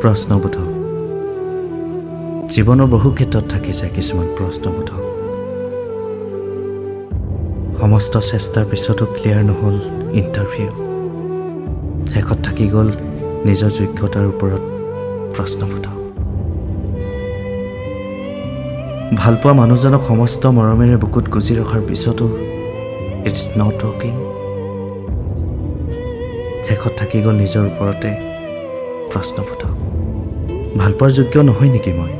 প্ৰশ্নবোধক জীৱনৰ বহু ক্ষেত্ৰত থাকি যায় কিছুমান প্ৰশ্নবোধক সমস্ত চেষ্টাৰ পিছতো ক্লিয়াৰ নহ'ল ইণ্টাৰভিউ শেষত থাকি গ'ল নিজৰ যোগ্যতাৰ ওপৰত প্ৰশ্নবোধক ভালপোৱা মানুহজনক সমস্ত মৰমেৰে বুকুত গুজি ৰখাৰ পিছতো ইটছ নট ৱৰ্কিং শেষত থাকি গ'ল নিজৰ ওপৰতে প্ৰশ্নবোধক ভালপোৱাৰ যোগ্য নহয় নেকি মই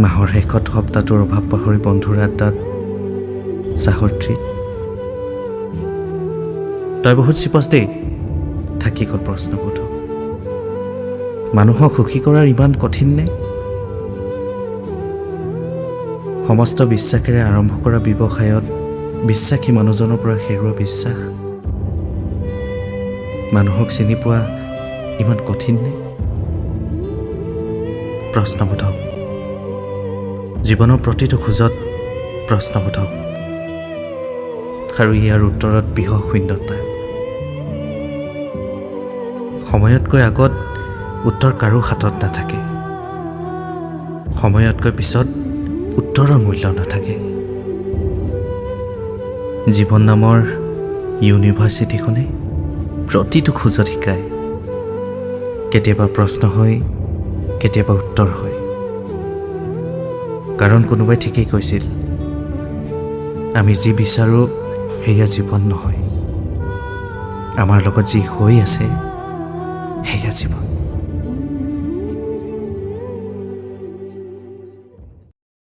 মাহৰ শেষত সপ্তাহটোৰ অভাৱ পাহৰি বন্ধুৰ আড্ডাত চাহৰ ট্ৰিট তই বহুত চিপছ দেই থাকি গ'ল প্ৰশ্নবোধক মানুহক সুখী কৰাৰ ইমান কঠিন নে সমস্ত বিশ্বাসেৰে আৰম্ভ কৰা ব্যৱসায়ত বিশ্বাসী মানুহজনৰ পৰা হেৰুৱা বিশ্বাস মানুহক চিনি পোৱা ইমান কঠিন নে প্ৰশ্নবোধক জীৱনৰ প্ৰতিটো খোজত প্ৰশ্নবোধক আৰু ইয়াৰ উত্তৰত বৃহৎ শূন্যতা সময়তকৈ আগত উত্তৰ কাৰো হাতত নাথাকে সময়তকৈ পিছত উত্তৰৰ মূল্য নাথাকে জীৱন নামৰ ইউনিভাৰ্চিটিখনে প্ৰতিটো খোজত শিকায় কেতিয়াবা প্ৰশ্ন হয় কেতিয়াবা উত্তৰ হয় কাৰণ কোনোবাই ঠিকেই কৈছিল আমি যি বিচাৰোঁ সেয়া জীৱন নহয় আমাৰ লগত যি হৈ আছে সেয়া জীৱন